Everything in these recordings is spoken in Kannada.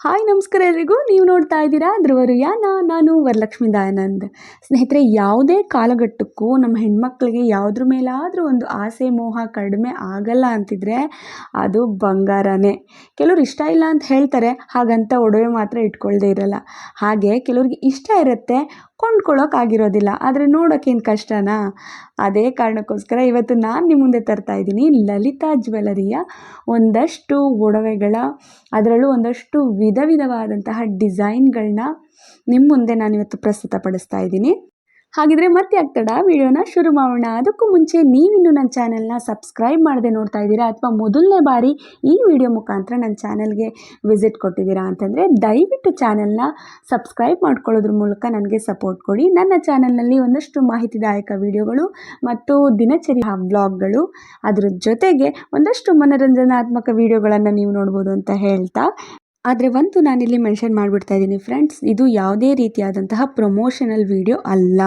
ಹಾಯ್ ನಮಸ್ಕಾರ ಎಲ್ರಿಗೂ. ನೀವು ನೋಡ್ತಾ ಇದ್ದೀರಾ ಧ್ರುವರುಯಾನ. ನಾನು ವರಲಕ್ಷ್ಮಿ ದಯಾನಂದ್. ಸ್ನೇಹಿತರೆ, ಯಾವುದೇ ಕಾಲಘಟ್ಟಕ್ಕೂ ನಮ್ಮ ಹೆಣ್ಮಕ್ಳಿಗೆ ಯಾವುದ್ರ ಮೇಲಾದರೂ ಒಂದು ಆಸೆ ಮೋಹ ಕಡಿಮೆ ಆಗಲ್ಲ ಅಂತಿದ್ರೆ ಅದು ಬಂಗಾರನೇ. ಕೆಲವ್ರು ಇಷ್ಟ ಇಲ್ಲ ಅಂತ ಹೇಳ್ತಾರೆ, ಹಾಗಂತ ಒಡವೆ ಮಾತ್ರ ಇಟ್ಕೊಳ್ದೇ ಇರಲ್ಲ. ಹಾಗೆ ಕೆಲವ್ರಿಗೆ ಇಷ್ಟ ಇರುತ್ತೆ, ಕೊಂಡ್ಕೊಳ್ಳೋಕ್ಕಾಗಿರೋದಿಲ್ಲ, ಆದರೆ ನೋಡೋಕ್ಕೇನು ಕಷ್ಟನಾ? ಅದೇ ಕಾರಣಕ್ಕೋಸ್ಕರ ಇವತ್ತು ನಾನು ನಿಮ್ಮ ಮುಂದೆ ತರ್ತಾ ಇದ್ದೀನಿ ಲಲಿತಾ ಜ್ಯುವೆಲರಿಯ ಒಂದಷ್ಟು ಒಡವೆಗಳ, ಅದರಲ್ಲೂ ಒಂದಷ್ಟು ವಿಧ ವಿಧವಾದಂತಹ ಡಿಸೈನ್ಗಳನ್ನ ನಿಮ್ಮ ಮುಂದೆ ನಾನಿವತ್ತು ಪ್ರಸ್ತುತಪಡಿಸ್ತಾ ಇದ್ದೀನಿ. ಹಾಗಿದ್ರೆ ಮತ್ತೆ ಆಗ್ತಡ ವಿಡಿಯೋನ ಶುರು ಮಾಡೋಣ. ಅದಕ್ಕೂ ಮುಂಚೆ ನೀವಿನ್ನೂ ನನ್ನ ಚಾನೆಲ್ನ ಸಬ್ಸ್ಕ್ರೈಬ್ ಮಾಡದೆ ನೋಡ್ತಾ ಇದ್ದೀರಾ ಅಥವಾ ಮೊದಲನೇ ಬಾರಿ ಈ ವಿಡಿಯೋ ಮುಖಾಂತರ ನನ್ನ ಚಾನೆಲ್ಗೆ ವಿಸಿಟ್ ಕೊಟ್ಟಿದ್ದೀರಾ ಅಂತಂದರೆ ದಯವಿಟ್ಟು ಚಾನೆಲ್ನ ಸಬ್ಸ್ಕ್ರೈಬ್ ಮಾಡ್ಕೊಳ್ಳೋದ್ರ ಮೂಲಕ ನನಗೆ ಸಪೋರ್ಟ್ ಕೊಡಿ. ನನ್ನ ಚಾನೆಲ್ನಲ್ಲಿ ಒಂದಷ್ಟು ಮಾಹಿತಿದಾಯಕ ವಿಡಿಯೋಗಳು ಮತ್ತು ದಿನಚರಿ ವ್ಲಾಗ್ಗಳು, ಅದರ ಜೊತೆಗೆ ಒಂದಷ್ಟು ಮನೋರಂಜನಾತ್ಮಕ ವಿಡಿಯೋಗಳನ್ನು ನೀವು ನೋಡ್ಬೋದು ಅಂತ ಹೇಳ್ತಾ, ಆದರೆ ಒಂದು ನಾನಿಲ್ಲಿ ಮೆನ್ಷನ್ ಮಾಡಿಬಿಡ್ತಾ ಇದ್ದೀನಿ ಫ್ರೆಂಡ್ಸ್, ಇದು ಯಾವುದೇ ರೀತಿಯಾದಂತಹ ಪ್ರಮೋಷನಲ್ ವಿಡಿಯೋ ಅಲ್ಲ.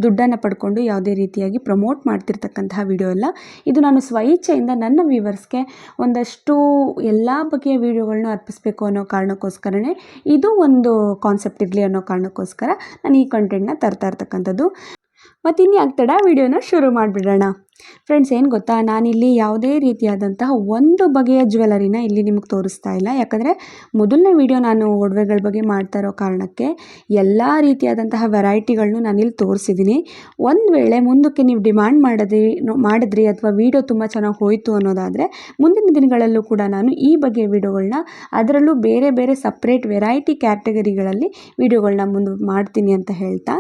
ದುಡ್ಡನ್ನು ಪಡ್ಕೊಂಡು ಯಾವುದೇ ರೀತಿಯಾಗಿ ಪ್ರಮೋಟ್ ಮಾಡ್ತಿರ್ತಕ್ಕಂತಹ ವಿಡಿಯೋ ಅಲ್ಲ. ಇದು ನಾನು ಸ್ವಇಚ್ಛೆಯಿಂದ ನನ್ನ ವ್ಯೂವರ್ಸ್ಗೆ ಒಂದಷ್ಟು ಎಲ್ಲ ಬಗೆಯ ವಿಡಿಯೋಗಳನ್ನ ಅರ್ಪಿಸಬೇಕು ಅನ್ನೋ ಕಾರಣಕ್ಕೋಸ್ಕರನೇ, ಇದು ಒಂದು ಕಾನ್ಸೆಪ್ಟ್ ಇರಲಿ ಅನ್ನೋ ಕಾರಣಕ್ಕೋಸ್ಕರ ನಾನು ಈ ಕಂಟೆಂಟ್ನ ತರ್ತಾ ಇರ್ತಕ್ಕಂಥದ್ದು. ಮತ್ತು ಇನ್ನು ಆಗ್ತಡ ವಿಡಿಯೋನ ಶುರು ಮಾಡಿಬಿಡೋಣ. ಫ್ರೆಂಡ್ಸ್, ಏನು ಗೊತ್ತಾ, ನಾನಿಲ್ಲಿ ಯಾವುದೇ ರೀತಿಯಾದಂತಹ ಒಂದು ಬಗೆಯ ಜ್ಯುವೆಲರಿನ ಇಲ್ಲಿ ನಿಮಗೆ ತೋರಿಸ್ತಾ ಇಲ್ಲ. ಯಾಕಂದರೆ ಮೊದಲನೇ ವಿಡಿಯೋ ನಾನು ಒಡವೆಗಳ ಬಗ್ಗೆ ಮಾಡ್ತಾ ಇರೋ ಕಾರಣಕ್ಕೆ ಎಲ್ಲ ರೀತಿಯಾದಂತಹ ವೆರೈಟಿಗಳನ್ನೂ ನಾನಿಲ್ಲಿ ತೋರಿಸಿದ್ದೀನಿ. ಒಂದು ವೇಳೆ ಮುಂದಕ್ಕೆ ನೀವು ಡಿಮ್ಯಾಂಡ್ ಮಾಡಿದ್ರಿ ಅಥವಾ ವಿಡಿಯೋ ತುಂಬ ಚೆನ್ನಾಗಿ ಹೋಯಿತು ಅನ್ನೋದಾದರೆ ಮುಂದಿನ ದಿನಗಳಲ್ಲೂ ಕೂಡ ನಾನು ಈ ಬಗೆಯ ವಿಡಿಯೋಗಳನ್ನ, ಅದರಲ್ಲೂ ಬೇರೆ ಬೇರೆ ಸಪ್ರೇಟ್ ವೆರೈಟಿ ಕ್ಯಾಟಗರಿಗಳಲ್ಲಿ ವಿಡಿಯೋಗಳನ್ನ ಮುಂದೆ ಮಾಡ್ತೀನಿ ಅಂತ ಹೇಳ್ತಾ,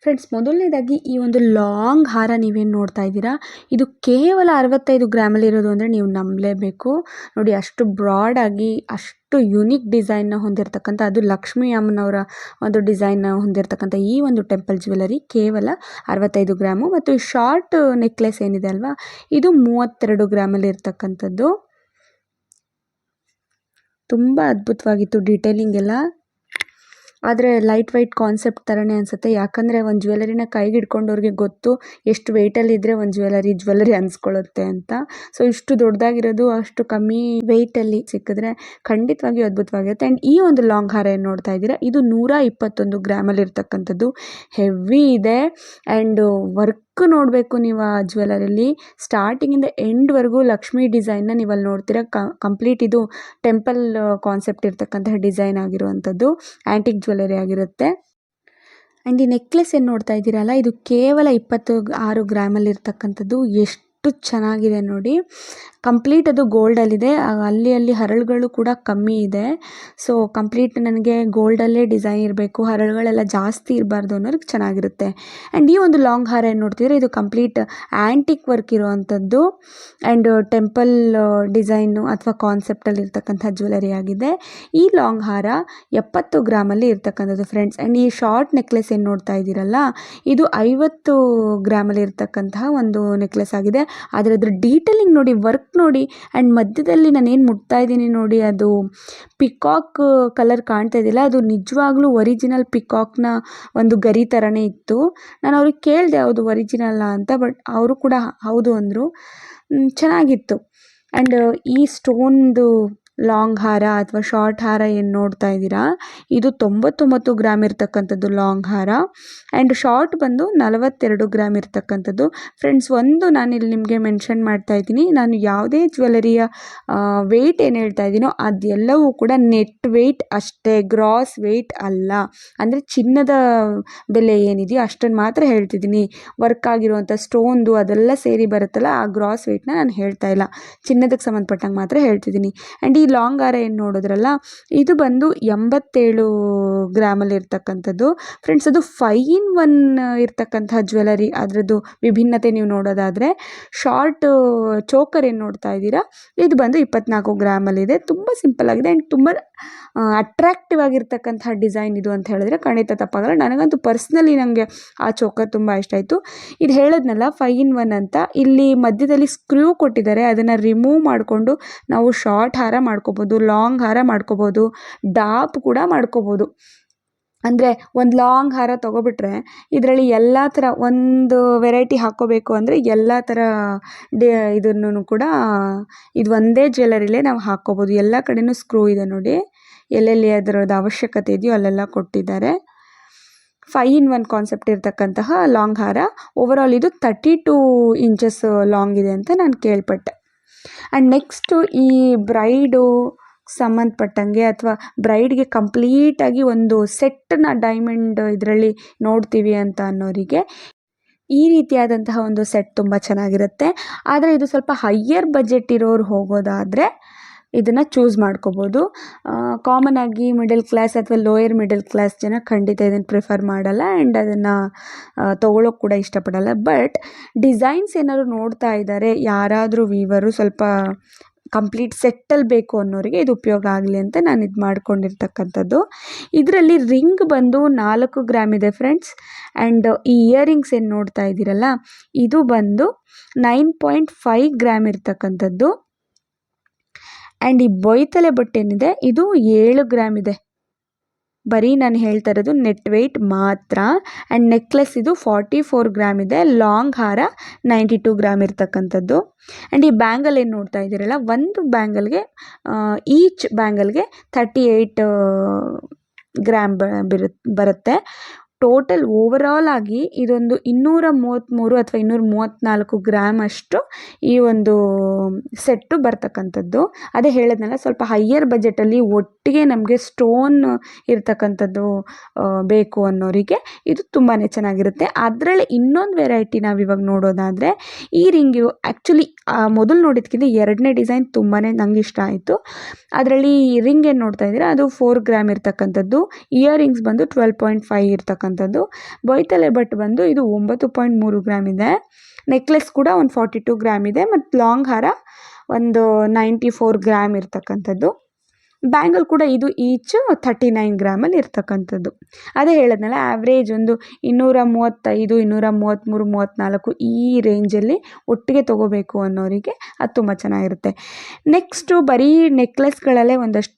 ಫ್ರೆಂಡ್ಸ್, ಮೊದಲನೇದಾಗಿ ಈ ಒಂದು ಲಾಂಗ್ ಹಾರ ನೀವೇನು ನೋಡ್ತಾ ಇದ್ದೀರಾ, ಇದು ಕೇವಲ 65 ಗ್ರಾಮಲ್ಲಿರೋದು ಅಂದರೆ ನೀವು ನಂಬಲೇಬೇಕು. ನೋಡಿ, ಅಷ್ಟು ಬ್ರಾಡಾಗಿ ಅಷ್ಟು ಯುನೀಕ್ ಡಿಸೈನ್ನ ಹೊಂದಿರತಕ್ಕಂಥ, ಅದು ಲಕ್ಷ್ಮೀ ಅಮ್ಮನವರ ಒಂದು ಡಿಸೈನ್ನ ಹೊಂದಿರತಕ್ಕಂಥ ಈ ಒಂದು ಟೆಂಪಲ್ ಜ್ಯುವೆಲರಿ ಕೇವಲ 65 ಗ್ರಾಮು. ಮತ್ತು ಈ ಶಾರ್ಟ್ ನೆಕ್ಲೆಸ್ ಏನಿದೆ ಅಲ್ವಾ, ಇದು 32 ಗ್ರಾಮಲ್ಲಿ ಇರ್ತಕ್ಕಂಥದ್ದು. ತುಂಬ ಅದ್ಭುತವಾಗಿತ್ತು ಡೀಟೇಲಿಂಗ್ ಎಲ್ಲ. ಆದರೆ ಲೈಟ್ ವೈಟ್ ಕಾನ್ಸೆಪ್ಟ್ ಥರನೇ ಅನಿಸುತ್ತೆ. ಯಾಕಂದರೆ ಒಂದು ಜ್ಯುವೆಲರಿನ ಕೈಗೆ ಹಿಡ್ಕೊಂಡವ್ರಿಗೆ ಗೊತ್ತು ಎಷ್ಟು ವೆಯ್ಟಲ್ಲಿದ್ದರೆ ಒಂದು ಜ್ಯುವೆಲರಿ ಅನಿಸ್ಕೊಳ್ಳುತ್ತೆ ಅಂತ. ಸೊ ಇಷ್ಟು ದೊಡ್ಡದಾಗಿರೋದು ಅಷ್ಟು ಕಮ್ಮಿ ವೆಯ್ಟಲ್ಲಿ ಸಿಕ್ಕಿದ್ರೆ ಖಂಡಿತವಾಗಿಯೂ ಅದ್ಭುತವಾಗಿರುತ್ತೆ. ಆ್ಯಂಡ್ ಈ ಒಂದು ಲಾಂಗ್ ಹಾರ ಏನು ನೋಡ್ತಾ ಇದ್ದೀರಾ, ಇದು 121 ಗ್ರಾಮಲ್ಲಿ ಇರ್ತಕ್ಕಂಥದ್ದು. ಹೆವಿ ಇದೆ. ಆ್ಯಂಡ್ ವರ್ಕ್ ನೋಡಬೇಕು ನೀವು ಆ ಜ್ಯುವೆಲರಿಲಿ, ಸ್ಟಾರ್ಟಿಂಗಿಂದ ಎಂಡ್ವರೆಗೂ ಲಕ್ಷ್ಮೀ ಡಿಸೈನ್ನ ನೀವು ಅಲ್ಲಿ ನೋಡ್ತೀರಾ. ಕಂಪ್ಲೀಟ್ ಇದು ಟೆಂಪಲ್ ಕಾನ್ಸೆಪ್ಟ್ ಇರ್ತಕ್ಕಂತಹ ಡಿಸೈನ್ ಆಗಿರುವಂಥದ್ದು, ಆ್ಯಂಟಿಕ್ ಜ್ಯುವೆಲರಿ ಆಗಿರುತ್ತೆ. ಆ್ಯಂಡ್ ಈ ನೆಕ್ಲೆಸ್ ಏನು ನೋಡ್ತಾ ಇದ್ದೀರಲ್ಲ, ಇದು ಕೇವಲ 26 ಗ್ರಾಮಲ್ಲಿ ಇರ್ತಕ್ಕಂಥದ್ದು. ಎಷ್ಟು ಚೆನ್ನಾಗಿದೆ ನೋಡಿ. ಕಂಪ್ಲೀಟ್ ಅದು ಗೋಲ್ಡಲ್ಲಿದೆ. ಅಲ್ಲಿ ಹರಳುಗಳು ಕೂಡ ಕಮ್ಮಿ ಇದೆ. ಸೊ ಕಂಪ್ಲೀಟ್ ನನಗೆ ಗೋಲ್ಡಲ್ಲೇ ಡಿಸೈನ್ ಇರಬೇಕು, ಹರಳುಗಳೆಲ್ಲ ಜಾಸ್ತಿ ಇರಬಾರ್ದು ಅನ್ನೋದಕ್ಕೆ ಚೆನ್ನಾಗಿರುತ್ತೆ. ಆ್ಯಂಡ್ ಈ ಒಂದು ಲಾಂಗ್ ಹಾರ ಏನು ನೋಡ್ತಿದ್ರೆ, ಇದು ಕಂಪ್ಲೀಟ್ ಆ್ಯಂಟಿಕ್ ವರ್ಕ್ ಇರುವಂಥದ್ದು ಆ್ಯಂಡ್ ಟೆಂಪಲ್ ಡಿಸೈನು ಅಥವಾ ಕಾನ್ಸೆಪ್ಟಲ್ಲಿ ಇರ್ತಕ್ಕಂಥ ಜ್ಯುವೆಲರಿ ಆಗಿದೆ. ಈ ಲಾಂಗ್ ಹಾರ 70 ಗ್ರಾಮಲ್ಲಿ ಇರ್ತಕ್ಕಂಥದ್ದು ಫ್ರೆಂಡ್ಸ್. ಆ್ಯಂಡ್ ಈ ಶಾರ್ಟ್ ನೆಕ್ಲೆಸ್ ಏನು ನೋಡ್ತಾ ಇದ್ದೀರಲ್ಲ, ಇದು 50 ಗ್ರಾಮಲ್ಲಿ ಇರ್ತಕ್ಕಂತಹ ಒಂದು ನೆಕ್ಲೆಸ್ ಆಗಿದೆ. ಆದರೆ ಅದ್ರ ಡೀಟೇಲಿಂಗ್ ನೋಡಿ, ವರ್ಕ್ ನೋಡಿ. ಆ್ಯಂಡ್ ಮಧ್ಯದಲ್ಲಿ ನಾನು ಏನು ಮುಟ್ತಾ ಇದ್ದೀನಿ ನೋಡಿ, ಅದು ಪಿಕಾಕ್ ಕಲರ್ ಕಾಣ್ತಾ ಇದೆಯಲ್ಲ, ಅದು ನಿಜವಾಗ್ಲೂ ಒರಿಜಿನಲ್ ಪಿಕಾಕ್ನ ಒಂದು ಗರಿ ಥರನೇ ಇತ್ತು. ನಾನು ಅವ್ರಿಗೆ ಕೇಳಿದೆ ಅದು ಒರಿಜಿನಲ್ಲ ಅಂತ, ಬಟ್ ಅವರು ಕೂಡ ಹೌದು ಅಂದರು. ಚೆನ್ನಾಗಿತ್ತು. ಆ್ಯಂಡ್ ಈ ಸ್ಟೋನ್ದು ಲಾಂಗ್ ಹಾರ ಅಥವಾ ಶಾರ್ಟ್ ಹಾರ ಏನು ನೋಡ್ತಾ ಇದ್ದೀರಾ, ಇದು 99 ಗ್ರಾಮ್ ಇರ್ತಕ್ಕಂಥದ್ದು ಲಾಂಗ್ ಹಾರ. ಆ್ಯಂಡ್ ಶಾರ್ಟ್ ಬಂದು 42 ಗ್ರಾಮ್ ಇರ್ತಕ್ಕಂಥದ್ದು. ಫ್ರೆಂಡ್ಸ್, ಒಂದು ನಾನಿಲ್ಲಿ ನಿಮಗೆ ಮೆನ್ಷನ್ ಮಾಡ್ತಾ ಇದ್ದೀನಿ, ನಾನು ಯಾವುದೇ ಜ್ಯುವೆಲರಿಯ ವೆಯ್ಟ್ ಏನು ಹೇಳ್ತಾ ಇದ್ದೀನೋ ಅದೆಲ್ಲವೂ ಕೂಡ ನೆಟ್ ವೆಯ್ಟ್ ಅಷ್ಟೇ, ಗ್ರಾಸ್ ವೆಯ್ಟ್ ಅಲ್ಲ. ಅಂದರೆ ಚಿನ್ನದ ಬೆಲೆ ಏನಿದೆಯೋ ಅಷ್ಟನ್ನು ಮಾತ್ರ ಹೇಳ್ತಿದ್ದೀನಿ. ವರ್ಕ್ ಆಗಿರುವಂಥ ಸ್ಟೋನ್ದು ಅದೆಲ್ಲ ಸೇರಿ ಬರುತ್ತಲ್ಲ, ಆ ಗ್ರಾಸ್ ವೆಯ್ಟ್ನ ನಾನು ಹೇಳ್ತಾ ಇಲ್ಲ, ಚಿನ್ನದಕ್ಕೆ ಸಂಬಂಧಪಟ್ಟಂಗೆ ಮಾತ್ರ ಹೇಳ್ತಿದ್ದೀನಿ. ಆ್ಯಂಡ್ ಈ ಲಾಂಗ್ ಹಾರ ಏನು ನೋಡಿದ್ರಲ್ಲ, ಇದು ಬಂದು 87 ಗ್ರಾಮಲ್ಲಿ ಇರ್ತಕ್ಕಂಥದ್ದು. ಫ್ರೆಂಡ್ಸ್, ಅದು 5-in-1 ಇರ್ತಕ್ಕಂಥ ಜ್ಯುವೆಲರಿ. ಅದರದ್ದು ವಿಭಿನ್ನತೆ ನೀವು ನೋಡೋದಾದರೆ, ಶಾರ್ಟ್ ಚೋಕರ್ ಏನು ನೋಡ್ತಾ ಇದ್ದೀರಾ, ಇದು ಬಂದು 24 ಗ್ರಾಮಲ್ಲಿದೆ. ತುಂಬ ಸಿಂಪಲ್ ಆಗಿದೆ ಆ್ಯಂಡ್ ತುಂಬ ಅಟ್ರಾಕ್ಟಿವ್ ಆಗಿರ್ತಕ್ಕಂಥ ಡಿಸೈನ್ ಇದು ಅಂತ ಹೇಳಿದ್ರೆ ಖಂಡಿತ ತಪ್ಪಾಗಲ್ಲ. ನನಗಂತೂ ಪರ್ಸ್ನಲಿ ನನಗೆ ಆ ಚೋಕರ್ ತುಂಬ ಇಷ್ಟ ಆಯಿತು. ಇದು ಹೇಳಿದ್ನಲ್ಲ 5-in-1 ಅಂತ, ಇಲ್ಲಿ ಮಧ್ಯದಲ್ಲಿ ಸ್ಕ್ರೂ ಕೊಟ್ಟಿದ್ದಾರೆ. ಅದನ್ನು ರಿಮೂವ್ ಮಾಡಿಕೊಂಡು ನಾವು ಶಾರ್ಟ್ ಹಾರ ಮಾಡ್ಕೋಬೋದು, ಲಾಂಗ್ ಹಾರ ಮಾಡ್ಕೋಬೋದು, ಡಾಪ್ ಕೂಡ ಮಾಡ್ಕೋಬೋದು. ಅಂದರೆ ಒಂದು ಲಾಂಗ್ ಹಾರ ತೊಗೊಬಿಟ್ರೆ ಇದರಲ್ಲಿ ಎಲ್ಲ ಥರ ಒಂದು ವೆರೈಟಿ ಹಾಕ್ಕೋಬೇಕು ಅಂದರೆ ಎಲ್ಲ ಥರ ಇದನ್ನು ಕೂಡ ಇದು ಒಂದೇ ಜ್ಯುವೆಲರಿಲೇ ನಾವು ಹಾಕ್ಕೋಬೋದು. ಎಲ್ಲ ಕಡೆಯೂ ಸ್ಕ್ರೂ ಇದೆ ನೋಡಿ, ಎಲ್ಲೆಲ್ಲಿ ಅದರದ್ದು ಅವಶ್ಯಕತೆ ಇದೆಯೋ ಅಲ್ಲೆಲ್ಲ ಕೊಟ್ಟಿದ್ದಾರೆ. 5-in-1 ಕಾನ್ಸೆಪ್ಟ್ ಇರತಕ್ಕಂತಹ ಲಾಂಗ್ ಹಾರ. ಓವರಾಲ್ ಇದು 32 ಇಂಚಸ್ ಲಾಂಗ್ ಇದೆ ಅಂತ ನಾನು ಕೇಳ್ಪಟ್ಟೆ. ಆ್ಯಂಡ್ ನೆಕ್ಸ್ಟು ಈ ಬ್ರೈಡು ಸಂಬಂಧಪಟ್ಟಂಗೆ ಅಥವಾ ಬ್ರೈಡ್ಗೆ ಕಂಪ್ಲೀಟಾಗಿ ಒಂದು ಸೆಟ್ಟನ್ನ ಡೈಮಂಡ್ ಇದರಲ್ಲಿ ನೋಡ್ತೀವಿ ಅಂತ ಅನ್ನೋರಿಗೆ ಈ ರೀತಿಯಾದಂತಹ ಒಂದು ಸೆಟ್ ತುಂಬ ಚೆನ್ನಾಗಿರುತ್ತೆ. ಆದರೆ ಇದು ಸ್ವಲ್ಪ ಹೈಯರ್ ಬಜೆಟ್ ಇರೋರು ಹೋಗೋದಾದರೆ ಇದನ್ನು ಚೂಸ್ ಮಾಡ್ಕೋಬೋದು. ಕಾಮನ್ ಆಗಿ ಮಿಡಲ್ ಕ್ಲಾಸ್ ಅಥವಾ ಲೋಯರ್ ಮಿಡಲ್ ಕ್ಲಾಸ್ ಜನ ಖಂಡಿತ ಇದನ್ನು ಪ್ರಿಫರ್ ಮಾಡಲ್ಲ ಆ್ಯಂಡ್ ಅದನ್ನು ತೊಗೊಳೋಕೆ ಕೂಡ ಇಷ್ಟಪಡಲ್ಲ. ಬಟ್ ಡಿಸೈನ್ಸ್ ಏನಾದ್ರು ನೋಡ್ತಾ ಇದ್ದಾರೆ ಯಾರಾದರೂ ವೀವರು ಸ್ವಲ್ಪ ಕಂಪ್ಲೀಟ್ ಸೆಟ್ಟಲ್ಲಿ ಬೇಕು ಅನ್ನೋರಿಗೆ ಇದು ಉಪಯೋಗ ಆಗಲಿ ಅಂತ ನಾನು ಇದು ಮಾಡ್ಕೊಂಡಿರ್ತಕ್ಕಂಥದ್ದು. ಇದರಲ್ಲಿ ರಿಂಗ್ ಬಂದು 4 ಗ್ರಾಮ್ ಇದೆ ಫ್ರೆಂಡ್ಸ್. ಆ್ಯಂಡ್ ಈ ಇಯರಿಂಗ್ಸ್ ಏನು ನೋಡ್ತಾ ಇದ್ದೀರಲ್ಲ ಇದು ಬಂದು 9.5 ಗ್ರಾಮ್ ಇರ್ತಕ್ಕಂಥದ್ದು. ಆ್ಯಂಡ್ ಈ ಬೊಯ್ತಲೆ ಬಟ್ಟೇನಿದೆ ಇದು 7 ಗ್ರಾಮ್ ಇದೆ. ಬರೀ ನಾನು ಹೇಳ್ತಾ ಇರೋದು ನೆಟ್ ವೆಯ್ಟ್ ಮಾತ್ರ. ಆ್ಯಂಡ್ ನೆಕ್ಲೆಸ್ ಇದು 44 ಗ್ರಾಮ್ ಇದೆ. ಲಾಂಗ್ ಹಾರ 92 ಗ್ರಾಮ್ ಇರ್ತಕ್ಕಂಥದ್ದು. ಆ್ಯಂಡ್ ಈ ಬ್ಯಾಂಗಲ್ ಏನು ನೋಡ್ತಾ ಇದ್ದೀರಲ್ಲ ಒಂದು ಬ್ಯಾಂಗಲ್ಗೆ ಈಚ್ ಬ್ಯಾಂಗಲ್ಗೆ 38 ಗ್ರಾಮ್ ಬರುತ್ತೆ. ಟೋಟಲ್ ಓವರಾಲ್ ಆಗಿ ಇದೊಂದು 233 ಅಥವಾ 234 ಗ್ರಾಮ್ ಅಷ್ಟು ಈ ಒಂದು ಸೆಟ್ಟು ಬರ್ತಕ್ಕಂಥದ್ದು. ಅದೇ ಹೇಳಿದ್ನಲ್ಲ ಸ್ವಲ್ಪ ಹೈಯರ್ ಬಜೆಟಲ್ಲಿ ಒಟ್ಟಿಗೆ ನಮಗೆ ಸ್ಟೋನ್ ಇರ್ತಕ್ಕಂಥದ್ದು ಬೇಕು ಅನ್ನೋರಿಗೆ ಇದು ತುಂಬಾ ಚೆನ್ನಾಗಿರುತ್ತೆ. ಅದರಲ್ಲಿ ಇನ್ನೊಂದು ವೆರೈಟಿ ನಾವು ಇವಾಗ ನೋಡೋದಾದರೆ ಈ ರಿಂಗು ಆ್ಯಕ್ಚುಲಿ ಮೊದಲು ನೋಡಿದ್ಕಿಂತ ಎರಡನೇ ಡಿಸೈನ್ ತುಂಬಾ ನಂಗೆ ಇಷ್ಟ ಆಯಿತು. ಅದರಲ್ಲಿ ರಿಂಗ್ ಏನು ನೋಡ್ತಾ ಇದ್ದೀರಾ ಅದು 4 ಗ್ರಾಮ್ ಇರ್ತಕ್ಕಂಥದ್ದು. ಇಯರಿಂಗ್ಸ್ ಬಂದು 12.5 ಇರ್ತಕ್ಕಂಥದ್ದು. ಬೊಯ್ತಲೆ ಬಟ್ ಬಂದು ಇದು 9.3 ಗ್ರಾಮ್ ಇದೆ. ನೆಕ್ಲೆಸ್ ಕೂಡ ಒಂದು 42 ಗ್ರಾಮ್ ಇದೆ. ಮತ್ತು ಲಾಂಗ್ ಹಾರ ಒಂದು 94 ಗ್ರಾಮ್ ಇರ್ತಕ್ಕಂಥದ್ದು. ಬ್ಯಾಂಗಲ್ ಕೂಡ ಇದು ಈಚ್ 39 ಗ್ರಾಮಲ್ಲಿ ಇರ್ತಕ್ಕಂಥದ್ದು. ಅದೇ ಹೇಳಿದ್ನಲ್ಲ ಆ್ಯಾವ್ರೇಜ್ ಒಂದು 235 233 34 ಈ ರೇಂಜಲ್ಲಿ ಒಟ್ಟಿಗೆ ತೊಗೋಬೇಕು ಅನ್ನೋರಿಗೆ ಅದು ತುಂಬ ಚೆನ್ನಾಗಿರುತ್ತೆ. ನೆಕ್ಸ್ಟು ಬರೀ ನೆಕ್ಲೆಸ್ಗಳಲ್ಲೇ ಒಂದಷ್ಟು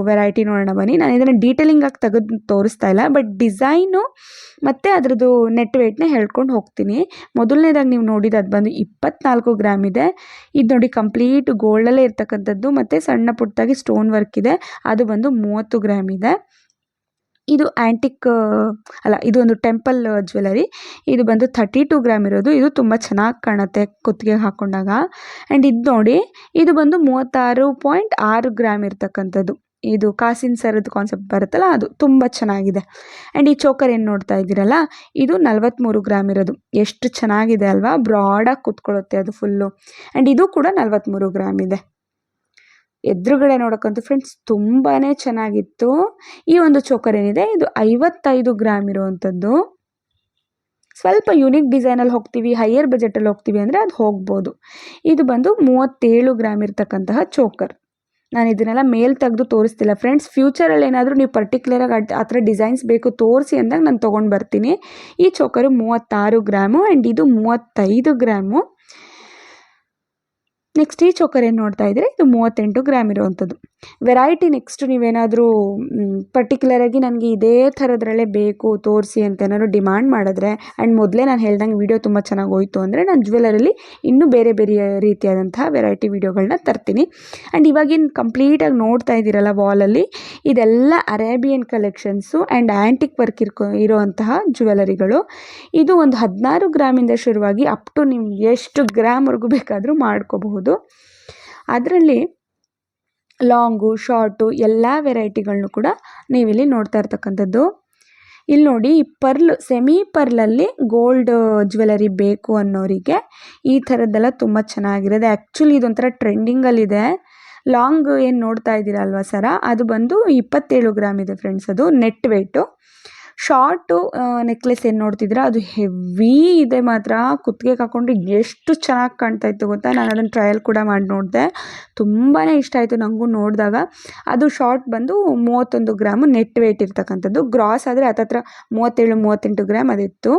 ವೆರೈಟಿ ನೋಡೋಣ ಬನ್ನಿ. ನಾನು ಇದನ್ನು ಡೀಟೇಲಿಂಗಾಗಿ ತೆಗೆದು ತೋರಿಸ್ತಾ ಇಲ್ಲ, ಬಟ್ ಡಿಸೈನು ಮತ್ತು ಅದರದ್ದು ನೆಟ್ ವೇಟ್ನ ಹೇಳ್ಕೊಂಡು ಹೋಗ್ತೀನಿ. ಮೊದಲನೇದಾಗಿ ನೀವು ನೋಡಿದ್ದು ಅದು ಬಂದು 24 ಗ್ರಾಮ್ ಇದೆ. ಇದು ನೋಡಿ ಕಂಪ್ಲೀಟ್ ಗೋಲ್ಡಲ್ಲೇ ಇರ್ತಕ್ಕಂಥದ್ದು ಮತ್ತು ಸಣ್ಣ ಪುಟ್ಟದಾಗಿ ಸ್ಟೋನ್ ವರ್ಕ್ ಇದೆ. ಅದು ಬಂದು 30 ಗ್ರಾಮ್ ಇದೆ. ಇದು ಆ್ಯಂಟಿಕ್ ಅಲ್ಲ, ಇದು ಒಂದು ಟೆಂಪಲ್ ಜ್ಯುವೆಲರಿ. ಇದು ಬಂದು 32 ಗ್ರಾಮ್ ಇರೋದು. ಇದು ತುಂಬ ಚೆನ್ನಾಗಿ ಕಾಣುತ್ತೆ ಕುತ್ತಿಗೆ ಹಾಕ್ಕೊಂಡಾಗ. ಆ್ಯಂಡ್ ಇದು ನೋಡಿ ಇದು ಬಂದು 36.6 ಗ್ರಾಮ್ ಇರ್ತಕ್ಕಂಥದ್ದು. ಇದು ಕಾಸಿನ ಸರದ್ದು ಕಾನ್ಸೆಪ್ಟ್ ಬರುತ್ತಲ್ಲ ಅದು ತುಂಬ ಚೆನ್ನಾಗಿದೆ. ಆ್ಯಂಡ್ ಈ ಚೋಕರ್ ಏನು ನೋಡ್ತಾ ಇದ್ದೀರಲ್ಲ ಇದು 43 ಗ್ರಾಮ್ ಇರೋದು. ಎಷ್ಟು ಚೆನ್ನಾಗಿದೆ ಅಲ್ವಾ, ಬ್ರಾಡಾಗಿ ಕೂತ್ಕೊಳ್ಳುತ್ತೆ ಅದು ಫುಲ್ಲು. ಆ್ಯಂಡ್ ಇದು ಕೂಡ 43 ಗ್ರಾಮ್ ಇದೆ. ಎದುರುಗಡೆ ನೋಡೋಕ್ಕಂತೂ ಫ್ರೆಂಡ್ಸ್ ತುಂಬಾ ಚೆನ್ನಾಗಿತ್ತು. ಈ ಒಂದು ಚೋಕರ್ ಏನಿದೆ ಇದು 55 ಗ್ರಾಮ್ ಇರುವಂಥದ್ದು. ಸ್ವಲ್ಪ ಯುನಿಕ್ ಡಿಸೈನಲ್ಲಿ ಹೋಗ್ತೀವಿ, ಹೈಯರ್ ಬಜೆಟಲ್ಲಿ ಹೋಗ್ತೀವಿ ಅಂದರೆ ಅದು ಹೋಗ್ಬೋದು. ಇದು ಬಂದು 37 ಗ್ರಾಮ್ ಇರ್ತಕ್ಕಂತಹ ಚೋಕರ್. ನಾನು ಇದನ್ನೆಲ್ಲ ಮೇಲ್ ತೆಗೆದು ತೋರಿಸ್ತಿಲ್ಲ ಫ್ರೆಂಡ್ಸ್. ಫ್ಯೂಚರಲ್ಲಿ ಏನಾದರೂ ನೀವು ಪರ್ಟಿಕ್ಯುಲರಾಗಿ ಆ ಥರ ಡಿಸೈನ್ಸ್ ಬೇಕು ತೋರಿಸಿ ಅಂದಾಗ ನಾನು ತೊಗೊಂಡು ಬರ್ತೀನಿ. ಈ ಚೋಕರು 36 ಗ್ರಾಮು ಆ್ಯಂಡ್ ಇದು 35 ಗ್ರಾಮು. ನೆಕ್ಸ್ಟ್ ಈ ಚೋಕರ್ ಏನು ನೋಡ್ತಾ ಇದ್ದೀರಿ ಇದು 38 ಗ್ರಾಮ್ ಇರುವಂಥದ್ದು. ವೆರೈಟಿ ನೆಕ್ಸ್ಟ್ ನೀವೇನಾದರೂ ಪರ್ಟಿಕ್ಯುಲರಾಗಿ ನನಗೆ ಇದೇ ಥರದ್ರಲ್ಲೇ ಬೇಕು ತೋರಿಸಿ ಅಂತ ಏನಾದ್ರು ಡಿಮ್ಯಾಂಡ್ ಮಾಡಿದ್ರೆ, ಆ್ಯಂಡ್ ಮೊದಲೇ ನಾನು ಹೇಳ್ದಂಗೆ ವಿಡಿಯೋ ತುಂಬ ಚೆನ್ನಾಗಿ ಹೋಯಿತು ಅಂದರೆ ನಾನು ಜ್ಯುವೆಲರಲ್ಲಿ ಇನ್ನೂ ಬೇರೆ ಬೇರೆ ರೀತಿಯಾದಂತಹ ವೆರೈಟಿ ವಿಡಿಯೋಗಳನ್ನ ತರ್ತೀನಿ. ಆ್ಯಂಡ್ ಇವಾಗಿನ ಕಂಪ್ಲೀಟಾಗಿ ನೋಡ್ತಾ ಇದ್ದೀರಲ್ಲ ವಾಲಲ್ಲಿ ಇದೆಲ್ಲ Arabian collections and antique work ಇರೋವಂತಹ ಜ್ಯುವೆಲರಿಗಳು. ಇದು ಒಂದು 16 ಗ್ರಾಮಿಂದ ಶುರುವಾಗಿ ಅಪ್ ಟು ನಿಮ್ಗೆ ಎಷ್ಟು ಗ್ರಾಮ್ವರೆಗೂ ಬೇಕಾದರೂ ಮಾಡ್ಕೋಬಹುದು. ಅದರಲ್ಲಿ ಲಾಂಗು ಶಾರ್ಟು ಎಲ್ಲ ವೆರೈಟಿಗಳನ್ನೂ ಕೂಡ ನೀವಿಲ್ಲಿ ನೋಡ್ತಾ ಇರ್ತಕ್ಕಂಥದ್ದು. ಇಲ್ಲಿ ನೋಡಿ ಈ ಪರ್ಲ್ ಸೆಮಿ ಪರ್ಲಲ್ಲಿ ಗೋಲ್ಡ್ ಜ್ಯುವೆಲರಿ ಬೇಕು ಅನ್ನೋರಿಗೆ ಈ ಥರದ್ದೆಲ್ಲ ತುಂಬ ಚೆನ್ನಾಗಿರೋದೆ. ಆ್ಯಕ್ಚುಲಿ ಇದೊಂಥರ ಟ್ರೆಂಡಿಂಗಲ್ಲಿದೆ. ಲಾಂಗ್ ಏನು ನೋಡ್ತಾ ಇದ್ದೀರಾ ಅಲ್ವಾ ಸರ, ಅದು ಬಂದು 27 ಗ್ರಾಮ್ ಇದೆ ಫ್ರೆಂಡ್ಸ್. ಅದು ನೆಟ್ ವೆಯ್ಟು. ಶಾರ್ಟು ನೆಕ್ಲೆಸ್ ಏನು ನೋಡ್ತಿದ್ದೀರಾ ಅದು ಹೆವಿ ಇದೆ ಮಾತ್ರ. ಕುತ್ತಿಗೆಗೆ ಹಾಕ್ಕೊಂಡು ಎಷ್ಟು ಚೆನ್ನಾಗಿ ಕಾಣ್ತಾ ಇತ್ತು ಗೊತ್ತಾ. ನಾನು ಅದನ್ನು ಟ್ರಯಲ್ ಕೂಡ ಮಾಡಿ ನೋಡಿದೆ, ತುಂಬಾ ಇಷ್ಟ ಆಯಿತು ನನಗೂ ನೋಡಿದಾಗ. ಅದು ಶಾರ್ಟ್ ಬಂದು 31 ಗ್ರಾಮು ನೆಟ್ ವೆಯ್ಟ್ ಇರ್ತಕ್ಕಂಥದ್ದು. ಗ್ರಾಸ್ ಆದರೆ ಹತ್ತತ್ರ 37-38 ಗ್ರಾಮ್ ಅದಿತ್ತು.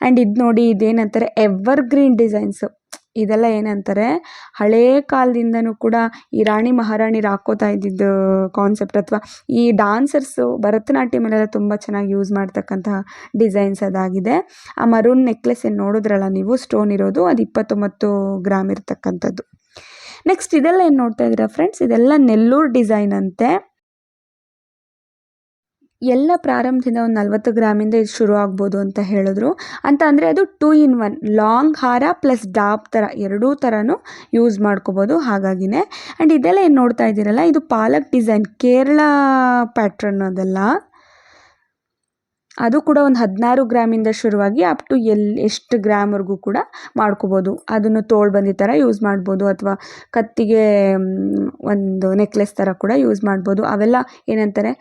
ಆ್ಯಂಡ್ ಇದು ನೋಡಿ, ಇದೇನಂತಾರೆ ಎವರ್ ಗ್ರೀನ್ ಡಿಸೈನ್ಸು. ಇದೆಲ್ಲ ಏನಂತಾರೆ, ಹಳೇ ಕಾಲದಿಂದನೂ ಕೂಡ ಈ ರಾಣಿ ಮಹಾರಾಣಿರು ಹಾಕ್ಕೋತಾ ಇದ್ದಿದ್ದು ಕಾನ್ಸೆಪ್ಟ್, ಅಥವಾ ಈ ಡಾನ್ಸರ್ಸು ಭರತನಾಟ್ಯಮಲ್ಲೆಲ್ಲ ತುಂಬ ಚೆನ್ನಾಗಿ ಯೂಸ್ ಮಾಡ್ತಕ್ಕಂತಹ ಡಿಸೈನ್ಸ್ ಅದಾಗಿದೆ. ಆ ಮರೂನ್ ನೆಕ್ಲೆಸ್ ಏನು ನೋಡಿದ್ರಲ್ಲ ನೀವು, ಸ್ಟೋನ್ ಇರೋದು, ಅದು 29 ಗ್ರಾಮ್ ಇರ್ತಕ್ಕಂಥದ್ದು. ನೆಕ್ಸ್ಟ್ ಇದೆಲ್ಲ ಏನು ನೋಡ್ತಾ ಇದ್ದೀರಾ ಫ್ರೆಂಡ್ಸ್, ಇದೆಲ್ಲ ನೆಲ್ಲೂರು ಡಿಸೈನ್ ಅಂತೆ. ಎಲ್ಲ ಪ್ರಾರಂಭದಿಂದ ಒಂದು 40 ಗ್ರಾಮಿಂದ ಇದು ಶುರು ಆಗ್ಬೋದು ಅಂತ ಹೇಳಿದ್ರು. ಅಂತ ಅಂದರೆ ಅದು 2 in 1, ಲಾಂಗ್ ಹಾರ ಪ್ಲಸ್ ಡಾಬ್ ಥರ ಎರಡೂ ಥರನೂ ಯೂಸ್ ಮಾಡ್ಕೋಬೋದು. ಹಾಗಾಗಿನೇ. ಆ್ಯಂಡ್ ಇದೆಲ್ಲ ಏನು ನೋಡ್ತಾ ಇದ್ದೀರಲ್ಲ, ಇದು ಪಾಲಕ್ ಡಿಸೈನ್, ಕೇರಳ ಪ್ಯಾಟ್ರನ್ ಅದೆಲ್ಲ. ಅದು ಕೂಡ ಒಂದು 16 ಗ್ರಾಮಿಂದ ಶುರುವಾಗಿ ಅಪ್ ಟು ಎಷ್ಟು ಗ್ರಾಮ್ವರೆಗೂ ಕೂಡ ಮಾಡ್ಕೋಬೋದು. ಅದನ್ನು ತೋಳ್ಬಂದಿ ಥರ ಯೂಸ್ ಮಾಡ್ಬೋದು, ಅಥವಾ ಕತ್ತಿಗೆ ಒಂದು ನೆಕ್ಲೆಸ್ ಥರ ಕೂಡ ಯೂಸ್ ಮಾಡ್ಬೋದು. ಅವೆಲ್ಲ ಏನಂತಾರೆ,